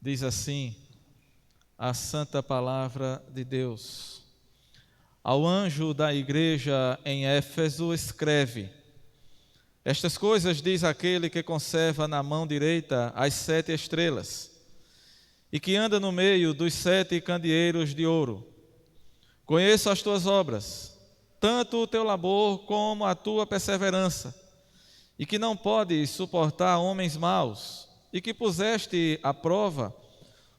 Diz assim a santa palavra de Deus. Ao anjo da igreja em Éfeso escreve: estas coisas diz aquele que conserva na mão direita as 7 estrelas e que anda no meio dos 7 candeeiros de ouro. Conheço as tuas obras, tanto o teu labor como a tua perseverança, e que não podes suportar homens maus, e que puseste à prova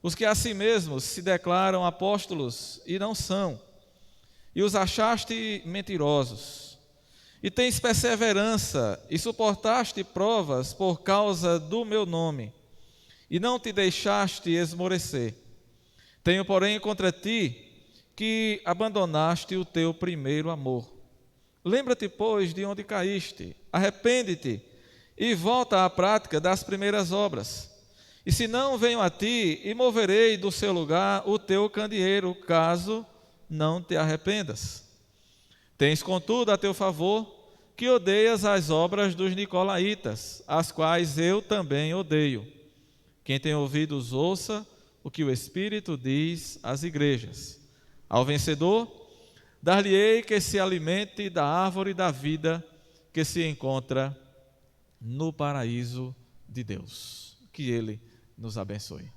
os que a si mesmos se declaram apóstolos e não são, e os achaste mentirosos. E tens perseverança e suportaste provas por causa do meu nome, e não te deixaste esmorecer. Tenho, porém, contra ti que abandonaste o teu primeiro amor. Lembra-te, pois, de onde caíste, arrepende-te e volta à prática das primeiras obras. E se não, venho a ti e moverei do seu lugar o teu candeeiro, caso não te arrependas. Tens, contudo, a teu favor que odeias as obras dos nicolaítas, as quais eu também odeio. Quem tem ouvidos, ouça o que o Espírito diz às igrejas. Ao vencedor, dar-lhe-ei que se alimente da árvore da vida que se encontra no paraíso de Deus. Que Ele nos abençoe.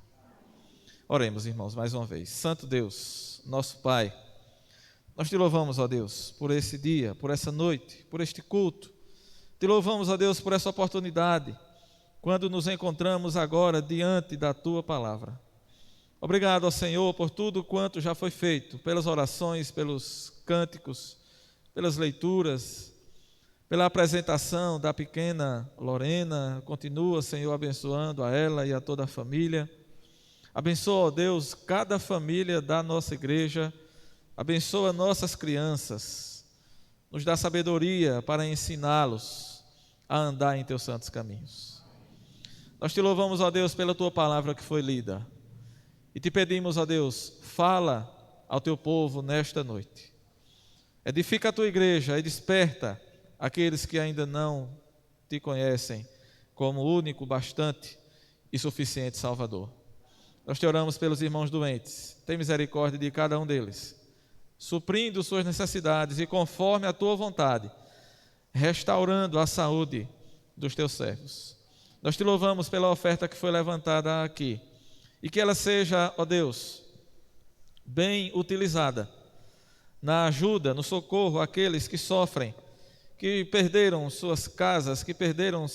Oremos, irmãos, mais uma vez. Santo Deus, nosso Pai, nós te louvamos, ó Deus, por esse dia, por essa noite, por este culto. Te louvamos, ó Deus, por essa oportunidade, quando nos encontramos agora diante da Tua palavra. Obrigado ao Senhor por tudo quanto já foi feito, pelas orações, pelos cânticos, pelas leituras, pela apresentação da pequena Lorena. Continua, Senhor, abençoando a ela e a toda a família. Abençoa, ó Deus, cada família da nossa igreja. Abençoa nossas crianças. Nos dá sabedoria para ensiná-los a andar em Teus santos caminhos. Nós te louvamos, ó Deus, pela Tua palavra que foi lida. E te pedimos, ó Deus, fala ao Teu povo nesta noite. Edifica a Tua igreja e desperta aqueles que ainda não Te conhecem como único, bastante e suficiente Salvador. Nós te oramos pelos irmãos doentes. Tem misericórdia de cada um deles, suprindo suas necessidades e conforme a Tua vontade, restaurando a saúde dos Teus servos. Nós te louvamos pela oferta que foi levantada aqui. E que ela seja, ó Deus, bem utilizada na ajuda, no socorro àqueles que sofrem, que perderam suas casas, que perderam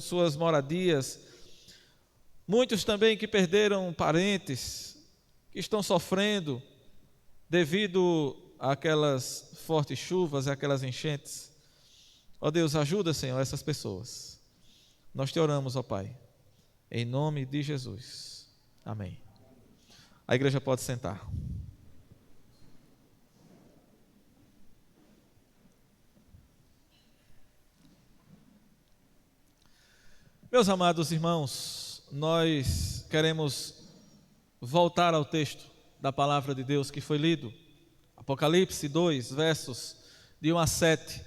suas moradias, muitos também que perderam parentes, que estão sofrendo devido àquelas fortes chuvas, àquelas enchentes. Ó Deus, ajuda, Senhor, essas pessoas. Nós te oramos, ó Pai. Em nome de Jesus. Amém. A igreja pode sentar. Meus amados irmãos, nós queremos voltar ao texto da palavra de Deus que foi lido. Apocalipse 2, versos de 1 a 7.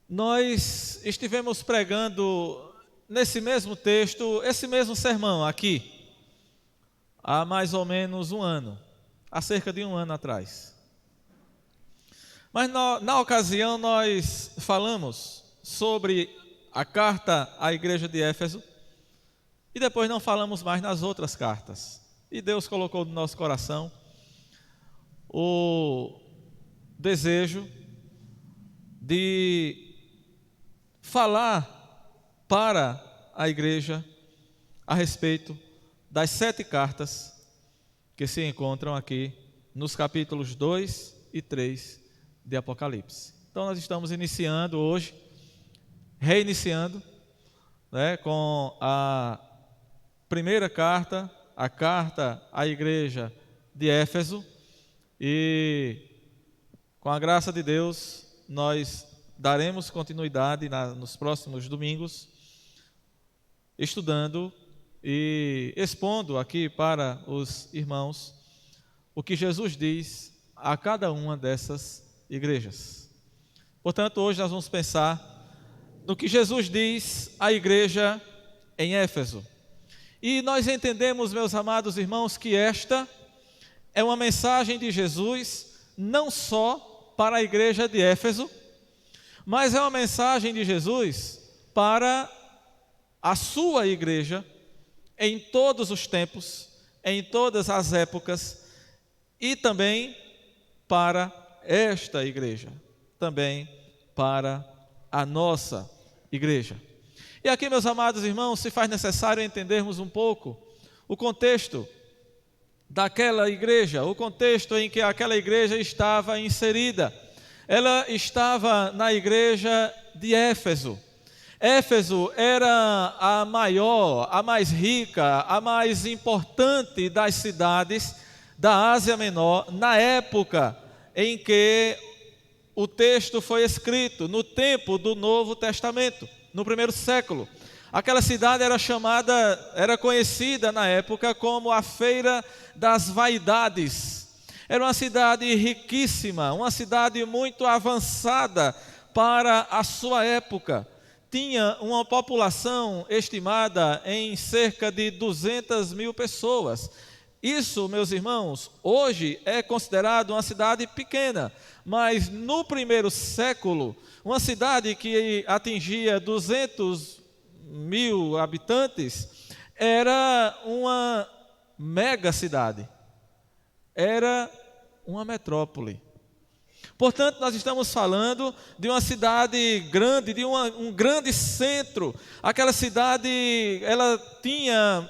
Nós estivemos pregando nesse mesmo texto, esse mesmo sermão aqui, há mais ou menos um ano, há cerca de um ano atrás. Mas na ocasião nós falamos sobre a carta à igreja de Éfeso e depois não falamos mais nas outras cartas. E Deus colocou no nosso coração o desejo de falar para a igreja a respeito das 7 cartas que se encontram aqui nos capítulos 2 e 3 de Apocalipse. Então nós estamos iniciando hoje, reiniciando, com a primeira carta, a carta à igreja de Éfeso, e com a graça de Deus nós daremos continuidade nos próximos domingos, estudando e expondo aqui para os irmãos o que Jesus diz a cada uma dessas igrejas. Portanto, hoje nós vamos pensar no que Jesus diz à igreja em Éfeso. E nós entendemos, meus amados irmãos, que esta é uma mensagem de Jesus, não só para a igreja de Éfeso, mas é uma mensagem de Jesus para a sua igreja, em todos os tempos, em todas as épocas, e também para esta igreja, também para a nossa igreja. E aqui, meus amados irmãos, se faz necessário entendermos um pouco o contexto daquela igreja, o contexto em que aquela igreja estava inserida. Ela estava na igreja de Éfeso. Éfeso era a maior, a mais rica, a mais importante das cidades da Ásia Menor, na época em que o texto foi escrito, no tempo do Novo Testamento, no primeiro século. Aquela cidade era conhecida na época como a Feira das Vaidades. Era uma cidade riquíssima, uma cidade muito avançada para a sua época. Tinha uma população estimada em cerca de 200 mil pessoas. Isso, meus irmãos, hoje é considerado uma cidade pequena, mas no primeiro século, uma cidade que atingia 200 mil habitantes, era uma mega cidade, era uma metrópole. Portanto, nós estamos falando de uma cidade grande, de um grande centro. Aquela cidade, ela tinha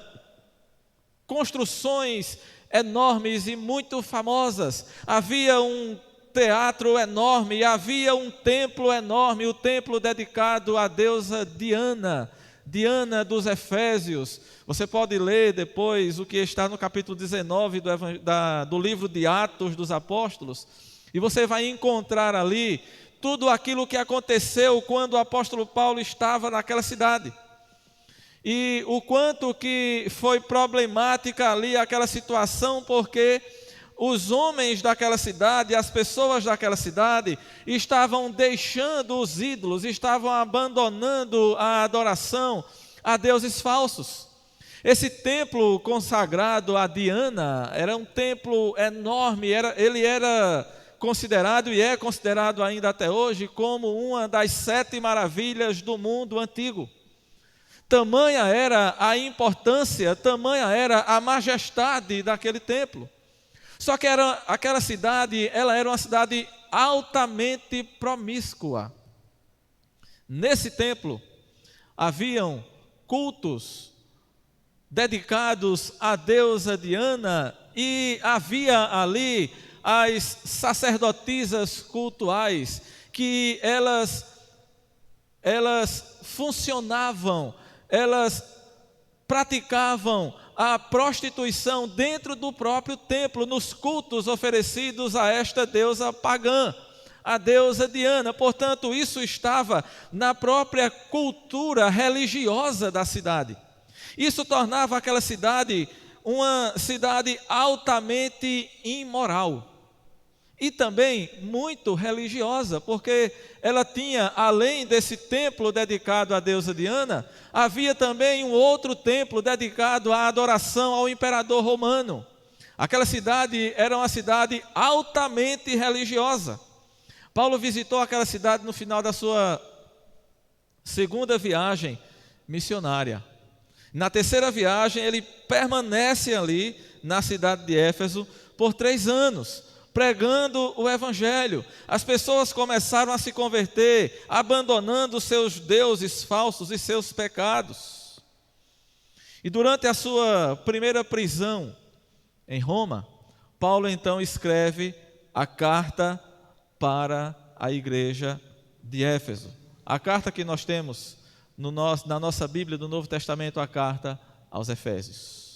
construções enormes e muito famosas. Havia um teatro enorme, havia um templo enorme, o templo dedicado à deusa Diana, Diana dos Efésios. Você pode ler depois o que está no capítulo 19 do livro de Atos dos Apóstolos, e você vai encontrar ali tudo aquilo que aconteceu quando o apóstolo Paulo estava naquela cidade. E o quanto que foi problemática ali aquela situação, porque os homens daquela cidade, as pessoas daquela cidade, estavam deixando os ídolos, estavam abandonando a adoração a deuses falsos. Esse templo consagrado a Diana era um templo enorme, ele era considerado e é considerado ainda até hoje como uma das 7 maravilhas do mundo antigo. Tamanha era a importância, tamanha era a majestade daquele templo. Só que aquela cidade, ela era uma cidade altamente promíscua. Nesse templo, haviam cultos dedicados à deusa Diana e havia ali as sacerdotisas cultuais, que elas funcionavam, elas praticavam a prostituição dentro do próprio templo, nos cultos oferecidos a esta deusa pagã, a deusa Diana. Portanto, isso estava na própria cultura religiosa da cidade. Isso tornava aquela cidade uma cidade altamente imoral. E também muito religiosa, porque ela tinha, além desse templo dedicado à deusa Diana, havia também um outro templo dedicado à adoração ao imperador romano. Aquela cidade era uma cidade altamente religiosa. Paulo visitou aquela cidade no final da sua segunda viagem missionária. Na terceira viagem, ele permanece ali na cidade de Éfeso por 3 anos, pregando o evangelho. As pessoas começaram a se converter, abandonando seus deuses falsos e seus pecados. E durante a sua primeira prisão em Roma, Paulo então escreve a carta para a igreja de Éfeso. A carta que nós temos na nossa Bíblia do Novo Testamento, a carta aos Efésios.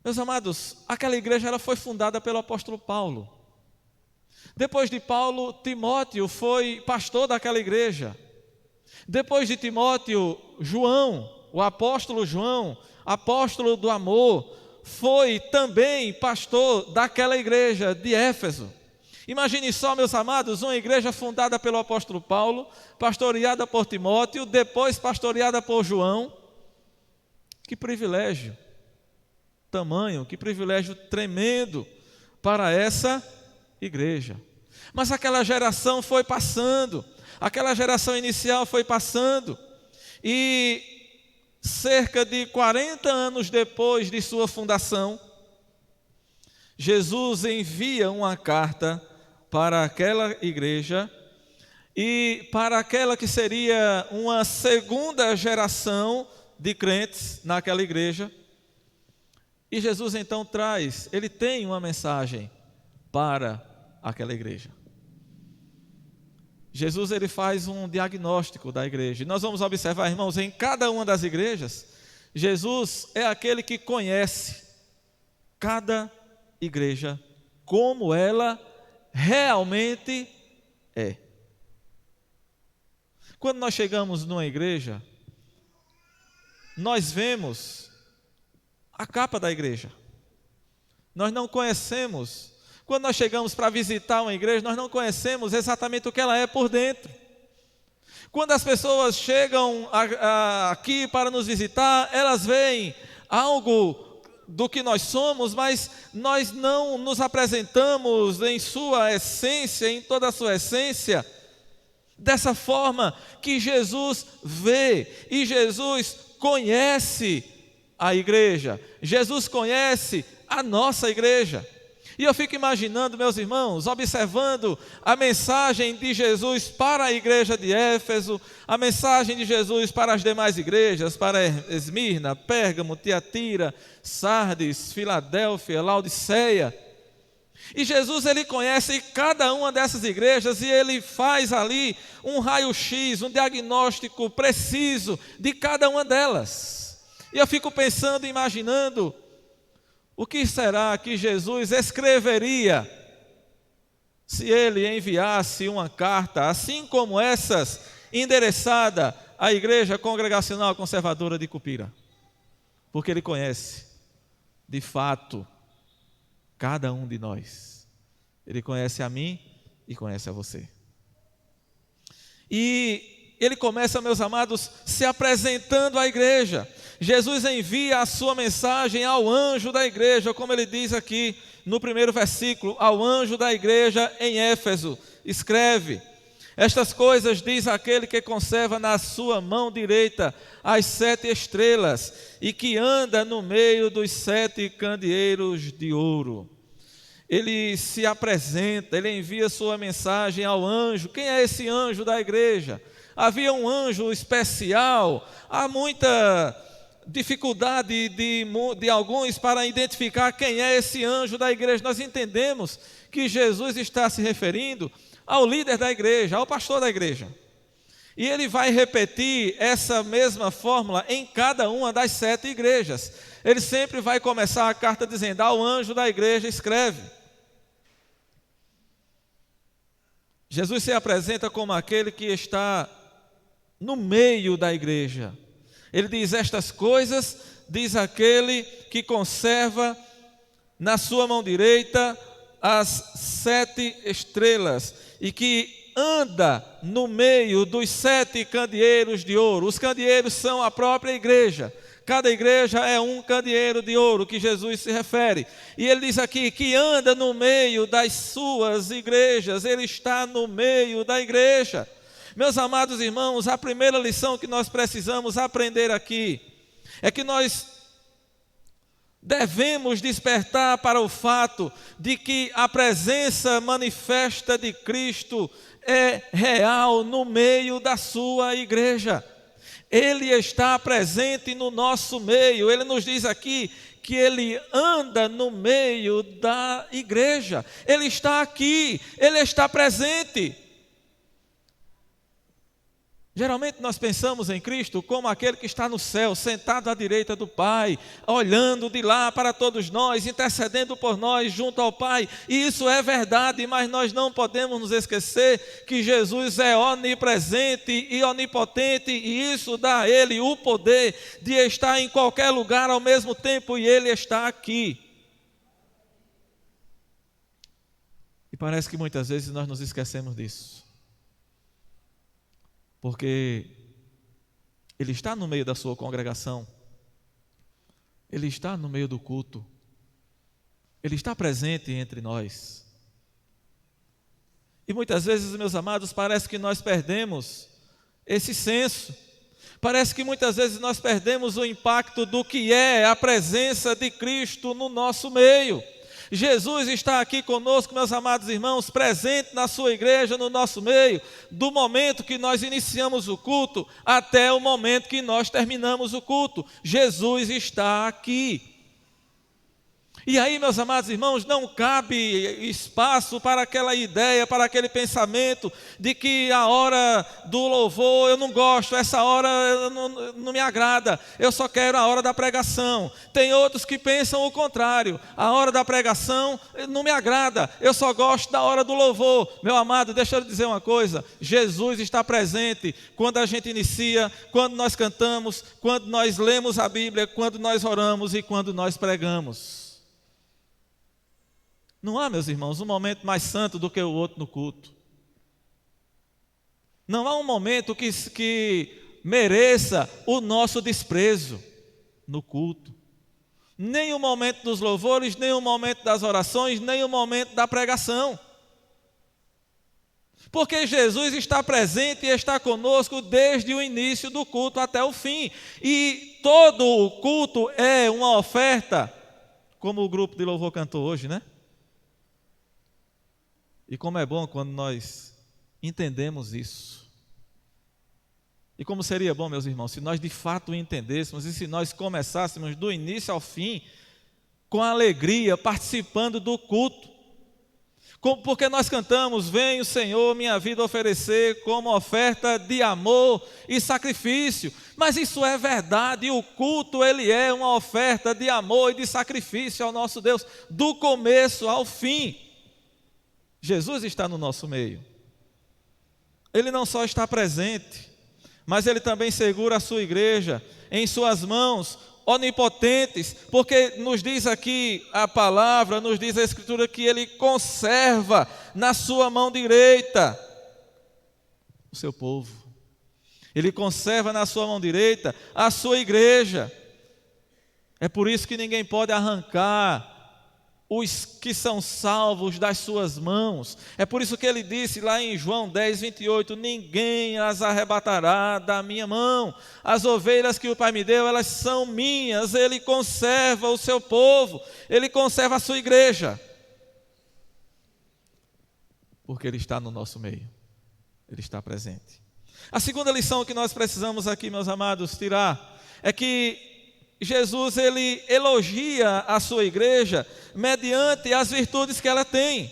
Meus amados, aquela igreja ela foi fundada pelo apóstolo Paulo. Depois de Paulo, Timóteo foi pastor daquela igreja. Depois de Timóteo, João, o apóstolo João, apóstolo do amor, foi também pastor daquela igreja de Éfeso. Imagine só, meus amados, uma igreja fundada pelo apóstolo Paulo, pastoreada por Timóteo, depois pastoreada por João, Que privilégio tamanho, que privilégio tremendo para essa igreja. Mas aquela geração foi passando, aquela geração inicial foi passando, e cerca de 40 anos depois de sua fundação, Jesus envia uma carta para aquela igreja e para aquela que seria uma segunda geração de crentes naquela igreja. E Jesus então ele tem uma mensagem para aquela igreja. Jesus ele faz um diagnóstico da igreja. E nós vamos observar, irmãos, em cada uma das igrejas, Jesus é aquele que conhece cada igreja como ela realmente é. Quando nós chegamos numa igreja, nós vemos a capa da igreja. Nós não conhecemos. Quando nós chegamos para visitar uma igreja, nós não conhecemos exatamente o que ela é por dentro. Quando as pessoas chegam aqui para nos visitar, elas veem algo do que nós somos, mas nós não nos apresentamos em sua essência, em toda a sua essência, dessa forma que Jesus vê e Jesus conhece a igreja. Jesus conhece a nossa igreja. E eu fico imaginando, meus irmãos, observando a mensagem de Jesus para a igreja de Éfeso, a mensagem de Jesus para as demais igrejas, para Esmirna, Pérgamo, Tiatira, Sardes, Filadélfia, Laodiceia. E Jesus ele conhece cada uma dessas igrejas e ele faz ali um raio-x, um diagnóstico preciso de cada uma delas. E eu fico pensando, imaginando, o que será que Jesus escreveria se ele enviasse uma carta, assim como essas, endereçada à Igreja Congregacional Conservadora de Cupira? Porque ele conhece, de fato, cada um de nós. Ele conhece a mim e conhece a você. E ele começa, meus amados, se apresentando à igreja. Jesus envia a sua mensagem ao anjo da igreja, como ele diz aqui no primeiro versículo, ao anjo da igreja em Éfeso. Escreve: estas coisas diz aquele que conserva na sua mão direita as 7 estrelas e que anda no meio dos 7 candeeiros de ouro. Ele se apresenta, ele envia sua mensagem ao anjo. Quem é esse anjo da igreja? Havia um anjo especial. Há muita dificuldade de alguns para identificar quem é esse anjo da igreja. Nós entendemos que Jesus está se referindo ao líder da igreja, ao pastor da igreja. E ele vai repetir essa mesma fórmula em cada uma das 7 igrejas. Ele sempre vai começar a carta dizendo: ao anjo da igreja escreve. Jesus se apresenta como aquele que está no meio da igreja. Ele diz: estas coisas diz aquele que conserva na sua mão direita as 7 estrelas e que anda no meio dos 7 candeeiros de ouro. Os candeeiros são a própria igreja. Cada igreja é um candeeiro de ouro que Jesus se refere. E ele diz aqui que anda no meio das suas igrejas. Ele está no meio da igreja. Meus amados irmãos, a primeira lição que nós precisamos aprender aqui é que nós devemos despertar para o fato de que a presença manifesta de Cristo é real no meio da sua igreja. Ele está presente no nosso meio. Ele nos diz aqui que ele anda no meio da igreja. Ele está aqui, ele está presente. Geralmente nós pensamos em Cristo como aquele que está no céu, sentado à direita do Pai, olhando de lá para todos nós, intercedendo por nós junto ao Pai. E isso é verdade, mas nós não podemos nos esquecer que Jesus é onipresente e onipotente, e isso dá a Ele o poder de estar em qualquer lugar ao mesmo tempo, e Ele está aqui. E parece que muitas vezes nós nos esquecemos disso. Porque Ele está no meio da sua congregação, Ele está no meio do culto. Ele está presente entre nós. E muitas vezes, meus amados, parece que nós perdemos esse senso. Parece que muitas vezes nós perdemos o impacto do que é a presença de Cristo no nosso meio. Jesus está aqui conosco, meus amados irmãos, presente na sua igreja, no nosso meio, do momento que nós iniciamos o culto até o momento que nós terminamos o culto. Jesus está aqui. E aí, meus amados irmãos, não cabe espaço para aquela ideia, para aquele pensamento de que a hora do louvor eu não gosto, essa hora não me agrada, eu só quero a hora da pregação. Tem outros que pensam o contrário, a hora da pregação não me agrada, eu só gosto da hora do louvor. Meu amado, deixa eu lhe dizer uma coisa, Jesus está presente quando a gente inicia, quando nós cantamos, quando nós lemos a Bíblia, quando nós oramos e quando nós pregamos. Não há, meus irmãos, um momento mais santo do que o outro no culto. Não há um momento que mereça o nosso desprezo no culto. Nem o momento dos louvores, nem o momento das orações, nem o momento da pregação. Porque Jesus está presente e está conosco desde o início do culto até o fim. E todo o culto é uma oferta, como o grupo de louvor cantou hoje, né? E como é bom quando nós entendemos isso. E como seria bom, meus irmãos, se nós de fato entendêssemos e se nós começássemos do início ao fim com alegria, participando do culto. Porque nós cantamos, vem o Senhor minha vida oferecer como oferta de amor e sacrifício. Mas isso é verdade, o culto ele é uma oferta de amor e de sacrifício ao nosso Deus, do começo ao fim. Jesus está no nosso meio. Ele não só está presente, mas Ele também segura a sua igreja em suas mãos onipotentes, porque nos diz aqui a palavra, nos diz a Escritura que Ele conserva na sua mão direita o seu povo. Ele conserva na sua mão direita a sua igreja. É por isso que ninguém pode arrancar os que são salvos das suas mãos. É por isso que ele disse lá em João 10, 28, ninguém as arrebatará da minha mão. As ovelhas que o Pai me deu, elas são minhas. Ele conserva o seu povo, ele conserva a sua igreja. Porque ele está no nosso meio, ele está presente. A segunda lição que nós precisamos aqui, meus amados, tirar, é que Jesus, ele elogia a sua igreja mediante as virtudes que ela tem.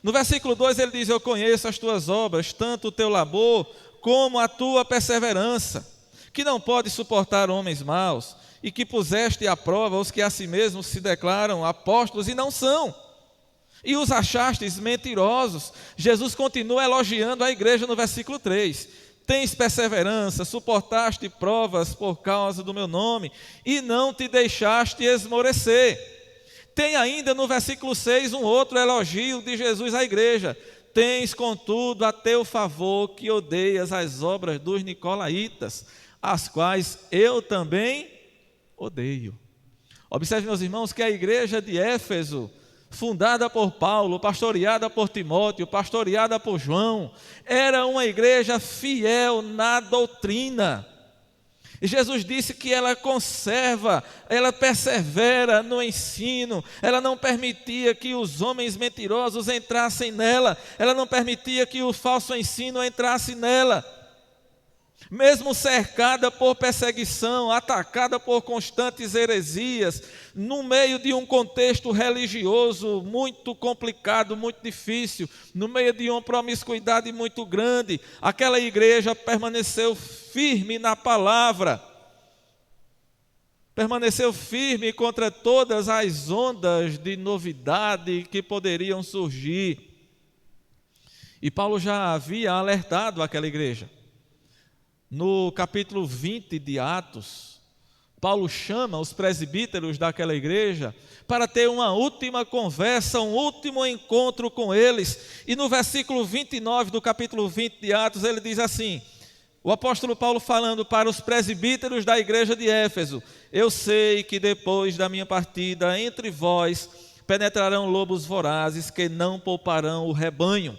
No versículo 2 ele diz, eu conheço as tuas obras, tanto o teu labor como a tua perseverança, que não pode suportar homens maus, e que puseste à prova os que a si mesmos se declaram apóstolos e não são, e os achastes mentirosos. Jesus continua elogiando a igreja no versículo 3. Tens perseverança, suportaste provas por causa do meu nome, e não te deixaste esmorecer. Tem ainda no versículo 6 um outro elogio de Jesus à igreja. Tens, contudo, a teu favor que odeias as obras dos nicolaítas, as quais eu também odeio. Observe, meus irmãos, que a igreja de Éfeso, fundada por Paulo, pastoreada por Timóteo, pastoreada por João, era uma igreja fiel na doutrina. E Jesus disse que ela conserva, ela persevera no ensino, ela não permitia que os homens mentirosos entrassem nela, ela não permitia que o falso ensino entrasse nela. Mesmo cercada por perseguição, atacada por constantes heresias, no meio de um contexto religioso muito complicado, muito difícil, no meio de uma promiscuidade muito grande, aquela igreja permaneceu firme na palavra, permaneceu firme contra todas as ondas de novidade que poderiam surgir. E Paulo já havia alertado aquela igreja. No capítulo 20 de Atos, Paulo chama os presbíteros daquela igreja para ter uma última conversa, um último encontro com eles. E no versículo 29 do capítulo 20 de Atos, ele diz assim, O apóstolo Paulo falando para os presbíteros da igreja de Éfeso: eu sei que depois da minha partida entre vós penetrarão lobos vorazes que não pouparão o rebanho,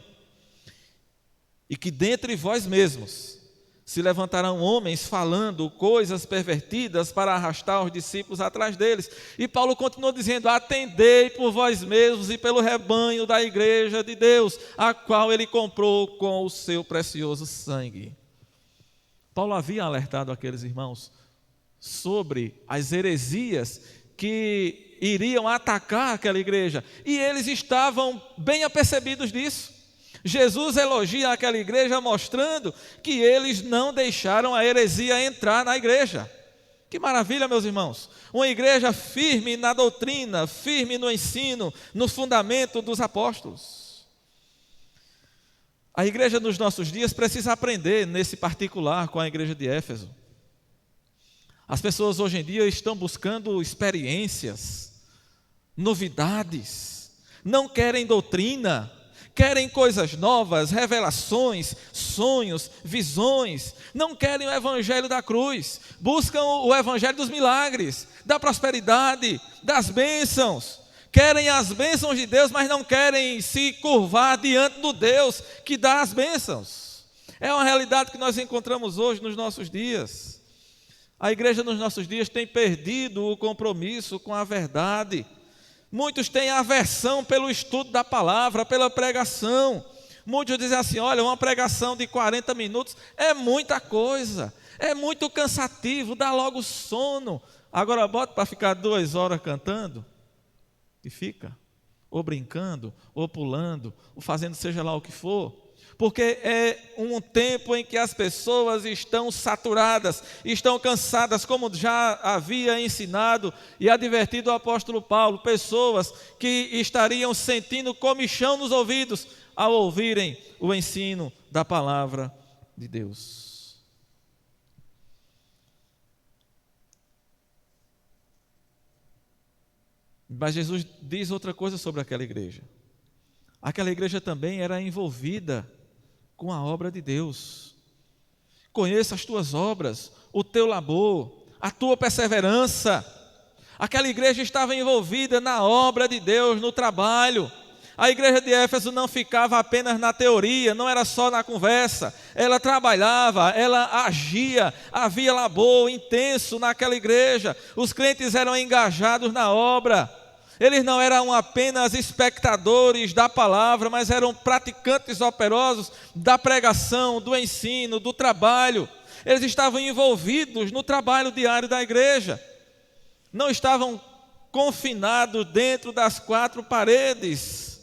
e que dentre vós mesmos se levantarão homens falando coisas pervertidas para arrastar os discípulos atrás deles. E Paulo continua dizendo: atendei por vós mesmos e pelo rebanho da igreja de Deus, a qual ele comprou com o seu precioso sangue. Paulo havia alertado aqueles irmãos sobre as heresias que iriam atacar aquela igreja, e eles estavam bem apercebidos disso. Jesus elogia aquela igreja mostrando que eles não deixaram a heresia entrar na igreja. Que maravilha, meus irmãos! Uma igreja firme na doutrina, firme no ensino, no fundamento dos apóstolos. A igreja nos nossos dias precisa aprender nesse particular com a igreja de Éfeso. As pessoas hoje em dia estão buscando experiências, novidades, não querem doutrina, querem coisas novas, revelações, sonhos, visões, não querem o evangelho da cruz, buscam o evangelho dos milagres, da prosperidade, das bênçãos. Querem as bênçãos de Deus, mas não querem se curvar diante do Deus que dá as bênçãos. É uma realidade que nós encontramos hoje nos nossos dias. A igreja nos nossos dias tem perdido o compromisso com a verdade. Muitos têm aversão pelo estudo da palavra, pela pregação. Muitos dizem assim: olha, uma pregação de 40 minutos é muita coisa, é muito cansativo, dá logo sono. Agora bota para ficar 2 horas cantando. E fica, ou brincando, ou pulando, ou fazendo seja lá o que for, porque é um tempo em que as pessoas estão saturadas, estão cansadas, como já havia ensinado e advertido o apóstolo Paulo, pessoas que estariam sentindo comichão nos ouvidos ao ouvirem o ensino da palavra de Deus. Mas Jesus diz outra coisa sobre aquela igreja. Aquela igreja também era envolvida com a obra de Deus. Conheça as tuas obras, o teu labor, a tua perseverança. Aquela igreja estava envolvida na obra de Deus, no trabalho. A igreja de Éfeso não ficava apenas na teoria, não era só na conversa. Ela trabalhava, ela agia, havia labor intenso naquela igreja. Os crentes eram engajados na obra. Eles não eram apenas espectadores da palavra, mas eram praticantes operosos da pregação, do ensino, do trabalho. Eles estavam envolvidos no trabalho diário da igreja. Não estavam confinados dentro das 4 paredes,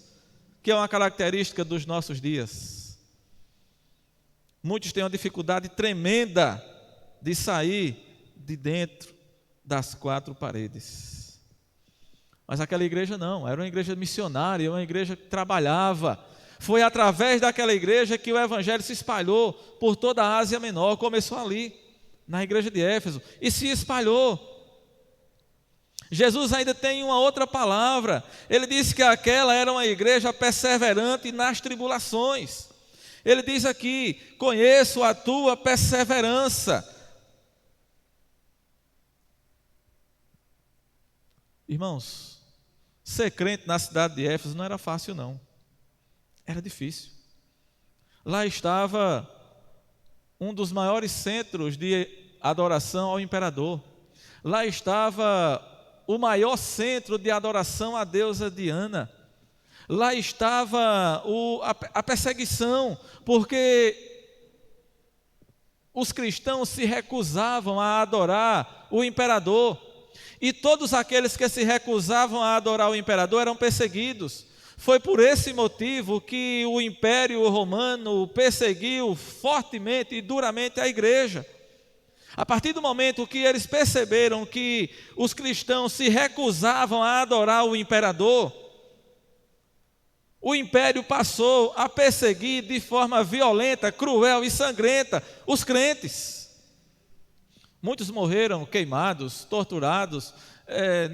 que é uma característica dos nossos dias. Muitos têm uma dificuldade tremenda de sair de dentro das 4 paredes. Mas aquela igreja não, era uma igreja missionária, uma igreja que trabalhava. Foi através daquela igreja que o evangelho se espalhou por toda a Ásia Menor. Começou ali, na igreja de Éfeso, e se espalhou. Jesus ainda tem uma outra palavra. Ele disse que aquela era uma igreja perseverante nas tribulações. Ele diz aqui: conheço a tua perseverança. Irmãos, ser crente na cidade de Éfeso não era fácil, não. Era difícil. Lá estava um dos maiores centros de adoração ao imperador. Lá estava o maior centro de adoração à deusa Diana. Lá estava a perseguição, porque os cristãos se recusavam a adorar o imperador. E todos aqueles que se recusavam a adorar o imperador eram perseguidos. Foi por esse motivo que o Império Romano perseguiu fortemente e duramente a igreja. A partir do momento que eles perceberam que os cristãos se recusavam a adorar o imperador, o império passou a perseguir de forma violenta, cruel e sangrenta os crentes. Muitos morreram queimados, torturados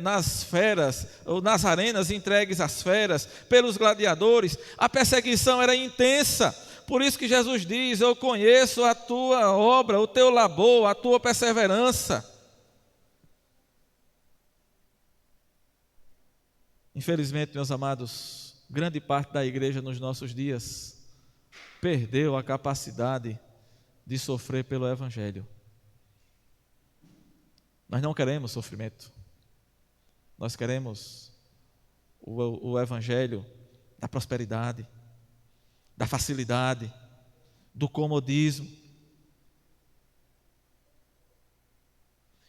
nas feras, ou nas arenas entregues às feras, pelos gladiadores. A perseguição era intensa, Por isso que Jesus diz: eu conheço a tua obra, o teu labor, a tua perseverança. Infelizmente, meus amados, grande parte da igreja nos nossos dias perdeu a capacidade de sofrer pelo Evangelho. Nós não queremos sofrimento. Nós queremos o Evangelho da prosperidade, da facilidade, do comodismo.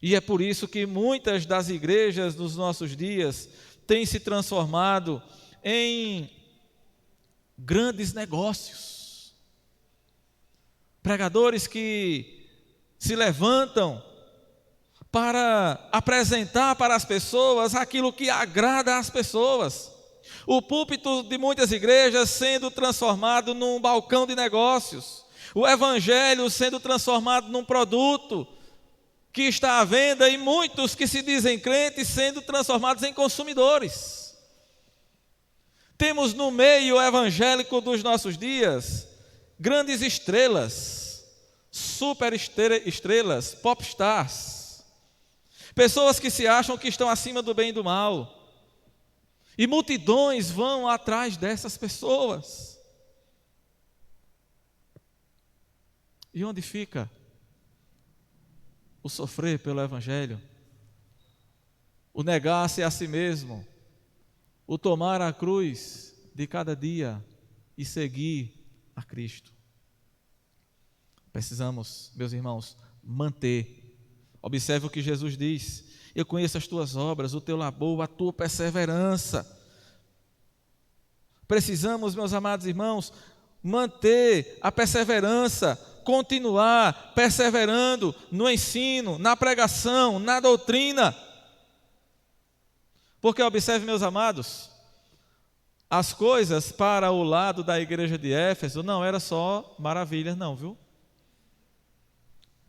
E é por isso que muitas das igrejas dos nossos dias têm se transformado em grandes negócios. Pregadores que se levantam para apresentar para as pessoas aquilo que agrada às pessoas. O púlpito de muitas igrejas sendo transformado num balcão de negócios. O evangelho sendo transformado num produto que está à venda, e muitos que se dizem crentes sendo transformados em consumidores. Temos no meio evangélico dos nossos dias grandes estrelas, super estrelas, popstars, pessoas que se acham que estão acima do bem e do mal, e multidões vão atrás dessas pessoas. E onde fica o sofrer pelo Evangelho, o negar-se a si mesmo, o tomar a cruz de cada dia e seguir a Cristo? Precisamos, meus irmãos, manter. Observe o que Jesus diz: eu conheço as tuas obras, o teu labor, a tua perseverança. Precisamos, meus amados irmãos, manter a perseverança, continuar perseverando no ensino, na pregação, na doutrina. Porque observe, meus amados, as coisas para o lado da igreja de Éfeso não era só maravilhas não, viu?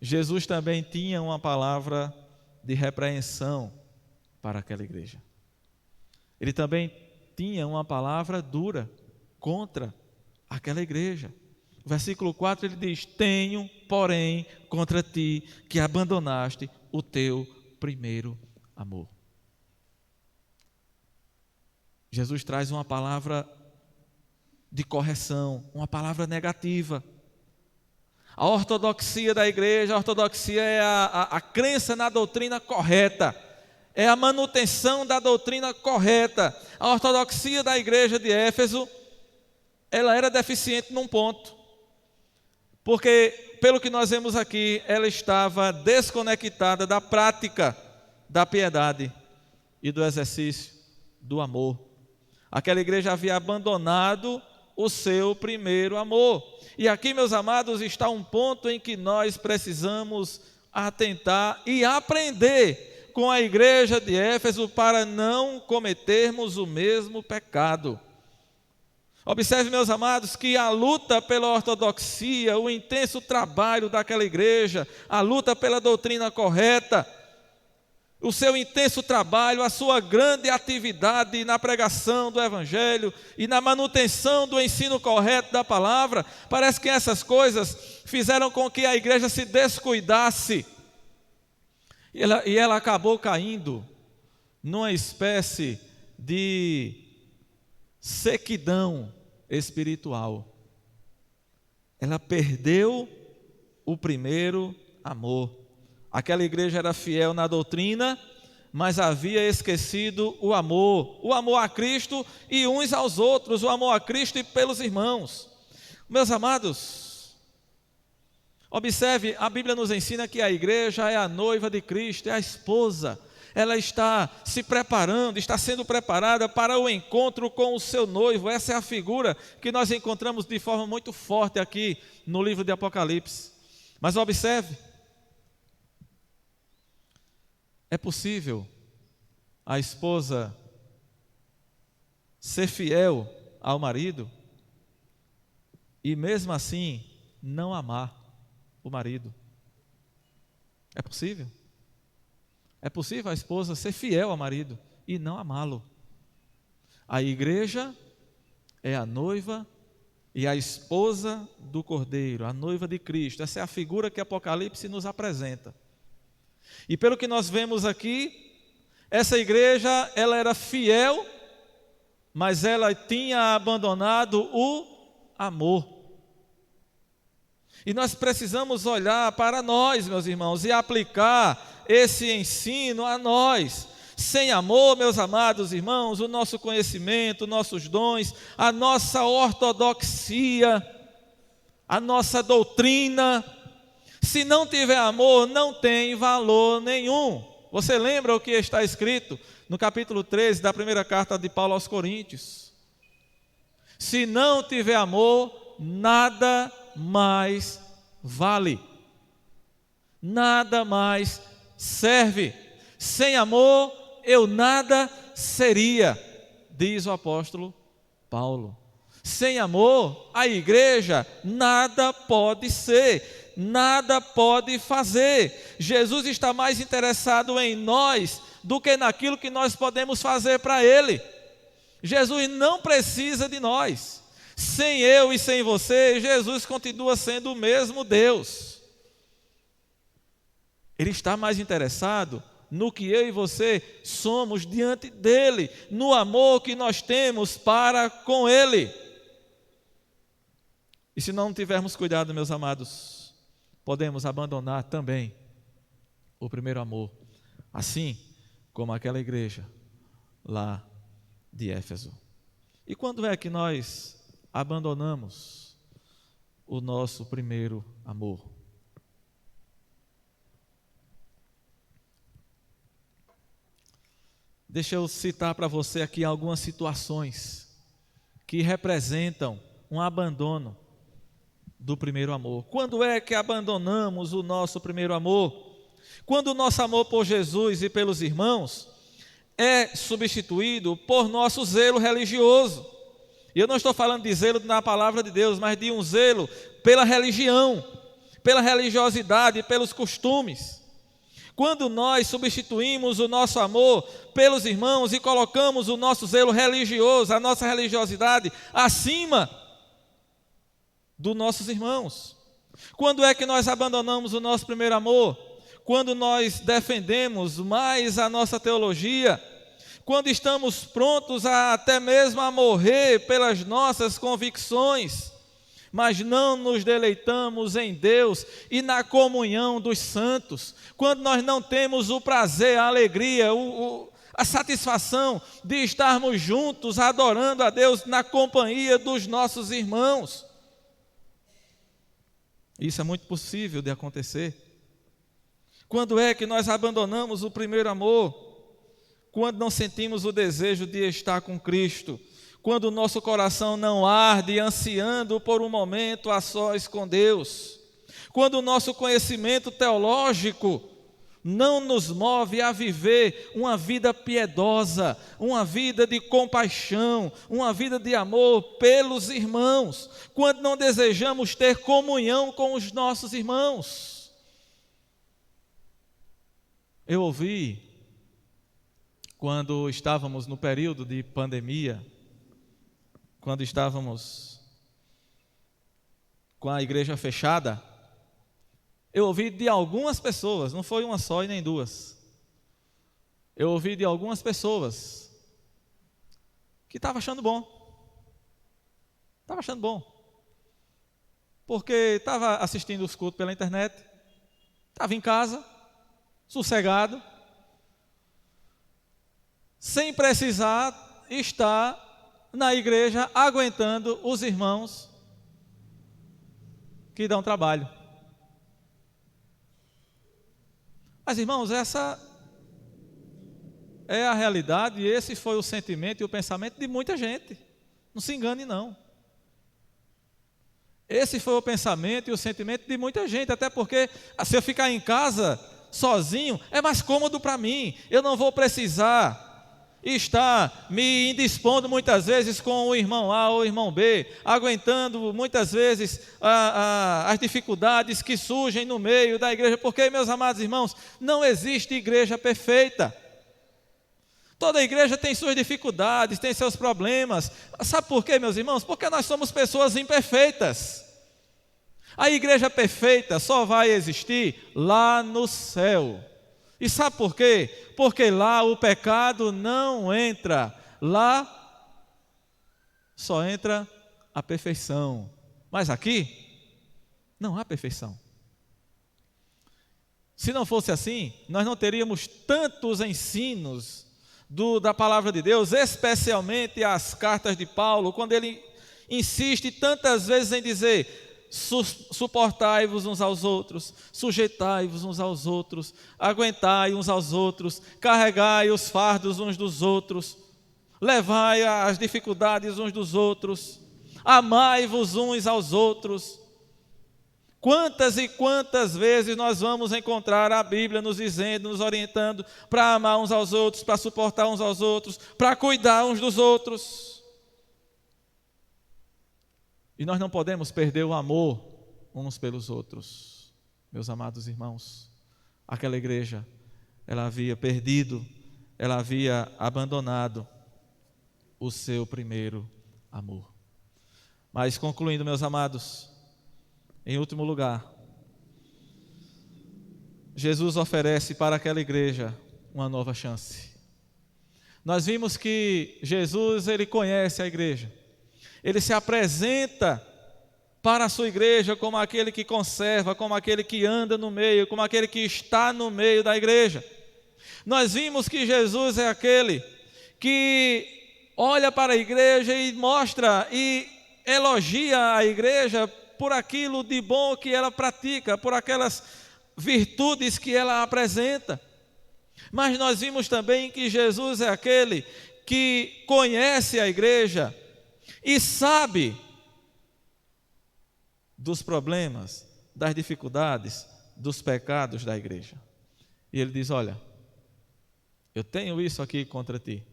Jesus também tinha uma palavra de repreensão para aquela igreja. Ele também tinha uma palavra dura contra aquela igreja. No versículo 4 ele diz: tenho, porém, contra ti que abandonaste o teu primeiro amor. Jesus traz uma palavra de correção, uma palavra negativa. A ortodoxia da igreja, a ortodoxia é a crença na doutrina correta, é a manutenção da doutrina correta. A ortodoxia da igreja de Éfeso, ela era deficiente num ponto, porque, pelo que nós vemos aqui, ela estava desconectada da prática da piedade e do exercício do amor. Aquela igreja havia abandonado o seu primeiro amor. E aqui, meus amados, está um ponto em que nós precisamos atentar e aprender com a igreja de Éfeso para não cometermos o mesmo pecado. Observe, meus amados, que a luta pela ortodoxia, o intenso trabalho daquela igreja, a luta pela doutrina correta, o seu intenso trabalho, a sua grande atividade na pregação do Evangelho e na manutenção do ensino correto da palavra, parece que essas coisas fizeram com que a igreja se descuidasse e ela acabou caindo numa espécie de sequidão espiritual. Ela perdeu o primeiro amor. Aquela igreja era fiel na doutrina, mas havia esquecido o amor a Cristo e uns aos outros, o amor a Cristo e pelos irmãos. Meus amados, observe, a Bíblia nos ensina que a igreja é a noiva de Cristo, é a esposa. Ela está se preparando, está sendo preparada para o encontro com o seu noivo. Essa é a figura que nós encontramos de forma muito forte aqui no livro de Apocalipse. Mas observe, é possível a esposa ser fiel ao marido e mesmo assim não amar o marido? É possível? É possível a esposa ser fiel ao marido e não amá-lo? A igreja é a noiva e a esposa do Cordeiro, a noiva de Cristo. Essa é a figura que Apocalipse nos apresenta. E pelo que nós vemos aqui, essa igreja, ela era fiel, mas ela tinha abandonado o amor. E nós precisamos olhar para nós, meus irmãos, e aplicar esse ensino a nós. Sem amor, meus amados irmãos, o nosso conhecimento, nossos dons, a nossa ortodoxia, a nossa doutrina, se não tiver amor, não tem valor nenhum. Você lembra o que está escrito no capítulo 13 da primeira carta de Paulo aos Coríntios? Se não tiver amor, nada mais vale, nada mais serve. Sem amor, eu nada seria, diz o apóstolo Paulo. Sem amor, a igreja nada pode ser, nada pode fazer. Jesus está mais interessado em nós do que naquilo que nós podemos fazer para Ele. Jesus não precisa de nós. Sem eu e sem você, Jesus continua sendo o mesmo Deus. Ele está mais interessado no que eu e você somos diante dEle, no amor que nós temos para com Ele. E se não tivermos cuidado, meus amados, podemos abandonar também o primeiro amor, assim como aquela igreja lá de Éfeso. E quando é que nós abandonamos o nosso primeiro amor? Deixa eu citar para você aqui algumas situações que representam um abandono do primeiro amor. Quando é que abandonamos o nosso primeiro amor? Quando o nosso amor por Jesus e pelos irmãos é substituído por nosso zelo religioso. E eu não estou falando de zelo na palavra de Deus, mas de um zelo pela religião, pela religiosidade, pelos costumes. Quando nós substituímos o nosso amor pelos irmãos e colocamos o nosso zelo religioso, a nossa religiosidade, acima dos nossos irmãos. Quando é que nós abandonamos o nosso primeiro amor? Quando nós defendemos mais a nossa teologia, quando estamos prontos até mesmo a morrer pelas nossas convicções, mas não nos deleitamos em Deus e na comunhão dos santos, quando nós não temos o prazer, a alegria, a satisfação de estarmos juntos adorando a Deus na companhia dos nossos irmãos. Isso é muito possível de acontecer. Quando é que nós abandonamos o primeiro amor? Quando não sentimos o desejo de estar com Cristo, quando o nosso coração não arde ansiando por um momento a sós com Deus, quando o nosso conhecimento teológico não nos move a viver uma vida piedosa, uma vida de compaixão, uma vida de amor pelos irmãos, quando não desejamos ter comunhão com os nossos irmãos. Eu ouvi, quando estávamos no período de pandemia, quando estávamos com a igreja fechada, eu ouvi de algumas pessoas, não foi uma só e nem duas, eu ouvi de algumas pessoas que estavam achando bom, porque estava assistindo os cultos pela internet, estava em casa, sossegado, sem precisar estar na igreja aguentando os irmãos que dão trabalho. Mas, irmãos, essa é a realidade e esse foi o sentimento e o pensamento de muita gente. Não se engane, não. Esse foi o pensamento e o sentimento de muita gente, até porque se eu ficar em casa sozinho, é mais cômodo para mim. Eu não vou precisar estar me indispondo muitas vezes com o irmão A ou o irmão B, aguentando muitas vezes as dificuldades que surgem no meio da igreja, porque, meus amados irmãos, não existe igreja perfeita. Toda igreja tem suas dificuldades, tem seus problemas. Sabe por quê, meus irmãos? Porque nós somos pessoas imperfeitas. A igreja perfeita só vai existir lá no céu. E sabe por quê? Porque lá o pecado não entra. Lá só entra a perfeição. Mas aqui não há perfeição. Se não fosse assim, nós não teríamos tantos ensinos da palavra de Deus, especialmente as cartas de Paulo, quando ele insiste tantas vezes em dizer: suportai-vos uns aos outros, sujeitai-vos uns aos outros, aguentai uns aos outros, carregai os fardos uns dos outros, levai as dificuldades uns dos outros, amai-vos uns aos outros. Quantas e quantas vezes nós vamos encontrar a Bíblia nos dizendo, nos orientando para amar uns aos outros, para suportar uns aos outros, para cuidar uns dos outros. E nós não podemos perder o amor uns pelos outros. Meus amados irmãos, aquela igreja, ela havia perdido, ela havia abandonado o seu primeiro amor. Mas concluindo, meus amados, em último lugar, Jesus oferece para aquela igreja uma nova chance. Nós vimos que Jesus, ele conhece a igreja. Ele se apresenta para a sua igreja como aquele que conserva, como aquele que anda no meio, como aquele que está no meio da igreja. Nós vimos que Jesus é aquele que olha para a igreja e mostra e elogia a igreja por aquilo de bom que ela pratica, por aquelas virtudes que ela apresenta. Mas nós vimos também que Jesus é aquele que conhece a igreja e sabe dos problemas, das dificuldades, dos pecados da igreja. E ele diz: olha, eu tenho isso aqui contra ti.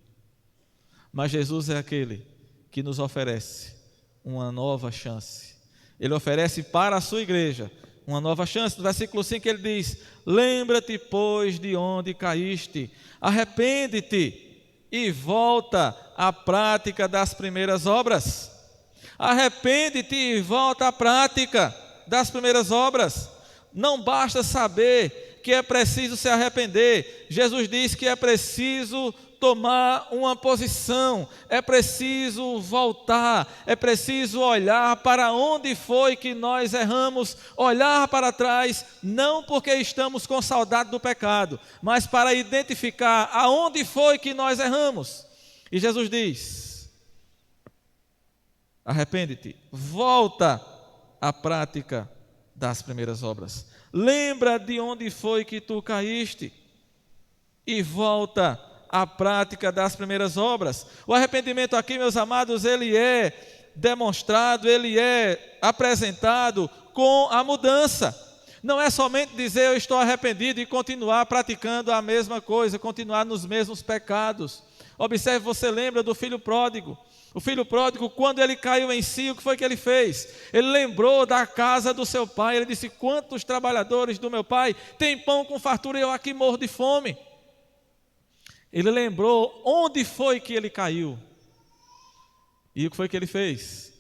Mas Jesus é aquele que nos oferece uma nova chance. Ele oferece para a sua igreja uma nova chance. No versículo 5 ele diz: lembra-te, pois, de onde caíste, arrepende-te e volta à prática das primeiras obras. Arrepende-te e volta à prática das primeiras obras. Não basta saber que é preciso se arrepender. Jesus diz que é preciso tomar uma posição, é preciso voltar, é preciso olhar para onde foi que nós erramos, olhar para trás, não porque estamos com saudade do pecado, mas para identificar aonde foi que nós erramos. E Jesus diz: arrepende-te, volta à prática das primeiras obras. Lembra de onde foi que tu caíste e volta à prática das primeiras obras. O arrependimento aqui, meus amados, ele é demonstrado, ele é apresentado com a mudança. Não é somente dizer eu estou arrependido e continuar praticando a mesma coisa, continuar nos mesmos pecados. Observe, você lembra do filho pródigo. O filho pródigo, quando ele caiu em si, o que foi que ele fez? Ele lembrou da casa do seu pai. Ele disse: quantos trabalhadores do meu pai têm pão com fartura e eu aqui morro de fome? Ele lembrou onde foi que ele caiu. E o que foi que ele fez?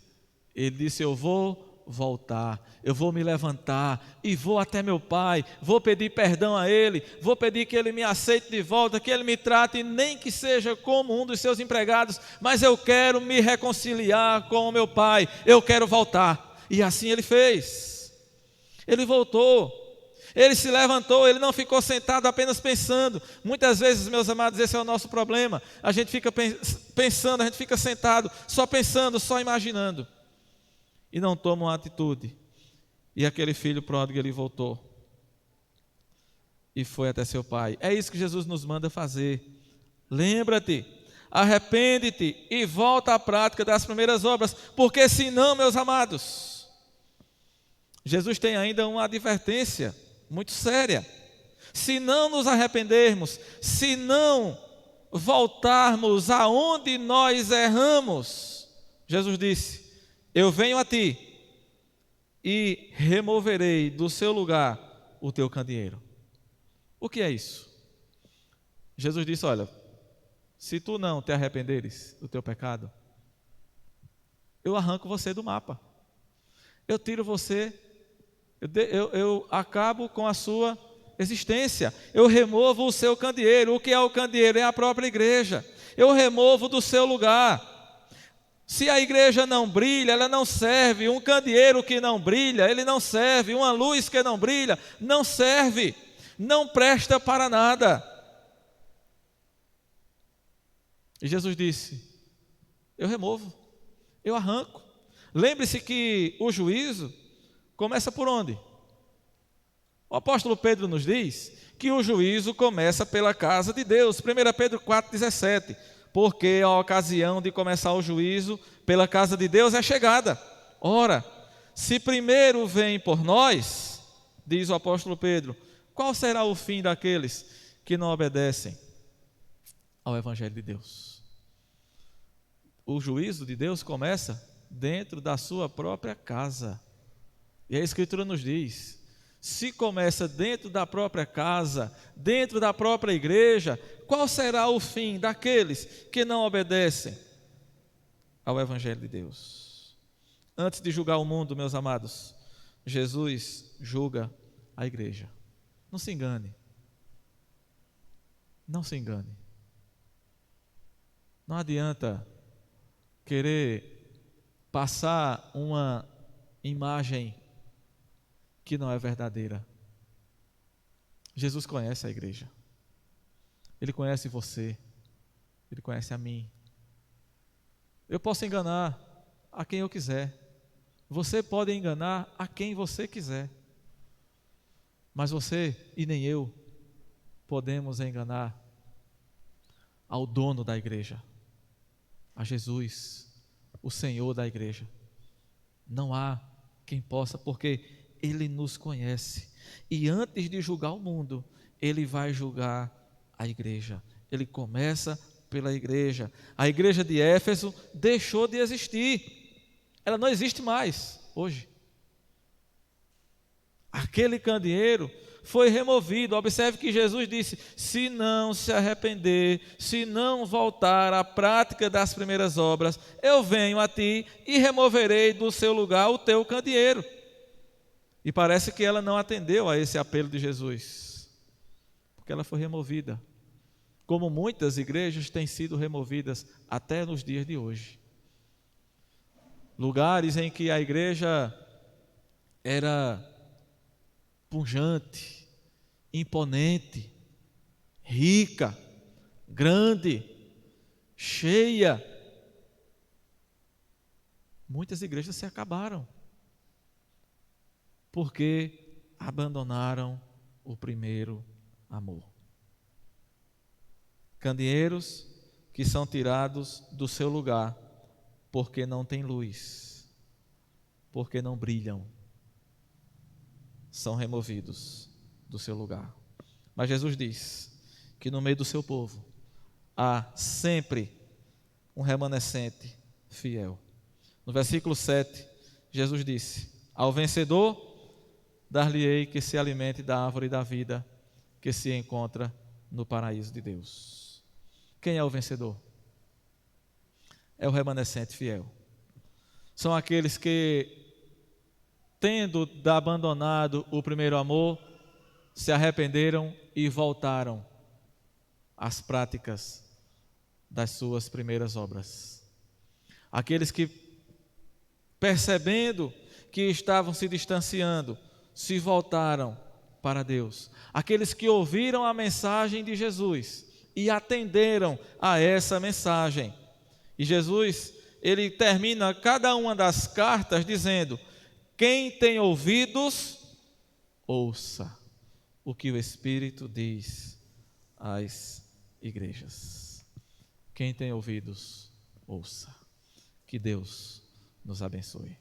Ele disse: eu vou voltar, eu vou me levantar e vou até meu pai, vou pedir perdão a ele, vou pedir que ele me aceite de volta, que ele me trate, nem que seja como um dos seus empregados, mas eu quero me reconciliar com o meu pai, eu quero voltar. E assim ele fez. Ele voltou. Ele se levantou, ele não ficou sentado apenas pensando. Muitas vezes, meus amados, esse é o nosso problema. A gente fica pensando, a gente fica sentado, só pensando, só imaginando. E não toma uma atitude. E aquele filho pródigo, ele voltou. E foi até seu pai. É isso que Jesus nos manda fazer. Lembra-te, arrepende-te e volta à prática das primeiras obras. Porque senão, meus amados, Jesus tem ainda uma advertência muito séria. Se não nos arrependermos, se não voltarmos aonde nós erramos, Jesus disse: eu venho a ti e removerei do seu lugar o teu candeeiro. O que é isso? Jesus disse: olha, se tu não te arrependeres do teu pecado, eu arranco você do mapa. Eu tiro você Eu acabo com a sua existência. Eu removo o seu candeeiro. O que é o candeeiro? É a própria igreja. Eu removo do seu lugar. Se a igreja não brilha, ela não serve. Um candeeiro que não brilha, ele não serve. Uma luz que não brilha, não serve. Não presta para nada. E Jesus disse: eu removo, eu arranco. Lembre-se que o juízo começa por onde? O apóstolo Pedro nos diz que o juízo começa pela casa de Deus. 1 Pedro 4,17. Porque a ocasião de começar o juízo pela casa de Deus é chegada. Ora, se primeiro vem por nós, diz o apóstolo Pedro, qual será o fim daqueles que não obedecem ao Evangelho de Deus? O juízo de Deus começa dentro da sua própria casa. E a Escritura nos diz: se começa dentro da própria casa, dentro da própria igreja, qual será o fim daqueles que não obedecem ao Evangelho de Deus? Antes de julgar o mundo, meus amados, Jesus julga a igreja. Não se engane. Não se engane. Não adianta querer passar uma imagem que não é verdadeira. Jesus conhece a igreja. Ele conhece você. Ele conhece a mim. Eu posso enganar a quem eu quiser. Você pode enganar a quem você quiser. Mas você e nem eu podemos enganar ao dono da igreja, a Jesus, o Senhor da igreja. Não há quem possa, porque Ele nos conhece. E antes de julgar o mundo, Ele vai julgar a igreja. Ele começa pela igreja. A igreja de Éfeso deixou de existir. Ela não existe mais hoje. Aquele candeeiro foi removido. Observe que Jesus disse: se não se arrepender, se não voltar à prática das primeiras obras, eu venho a ti e removerei do seu lugar o teu candeeiro. E parece que ela não atendeu a esse apelo de Jesus, porque ela foi removida, como muitas igrejas têm sido removidas até nos dias de hoje. Lugares em que a igreja era pujante, imponente, rica, grande, cheia. Muitas igrejas se acabaram, porque abandonaram o primeiro amor. Candeeiros que são tirados do seu lugar, porque não tem luz, porque não brilham, são removidos do seu lugar. Mas Jesus diz que no meio do seu povo há sempre um remanescente fiel. No versículo 7, Jesus disse: ao vencedor dar-lhe-ei que se alimente da árvore da vida que se encontra no paraíso de Deus. Quem é o vencedor? É o remanescente fiel. São aqueles que, tendo abandonado o primeiro amor, se arrependeram e voltaram às práticas das suas primeiras obras. Aqueles que, percebendo que estavam se distanciando, se voltaram para Deus. Aqueles que ouviram a mensagem de Jesus e atenderam a essa mensagem. E Jesus, ele termina cada uma das cartas dizendo: quem tem ouvidos, ouça o que o Espírito diz às igrejas. Quem tem ouvidos, ouça. Que Deus nos abençoe.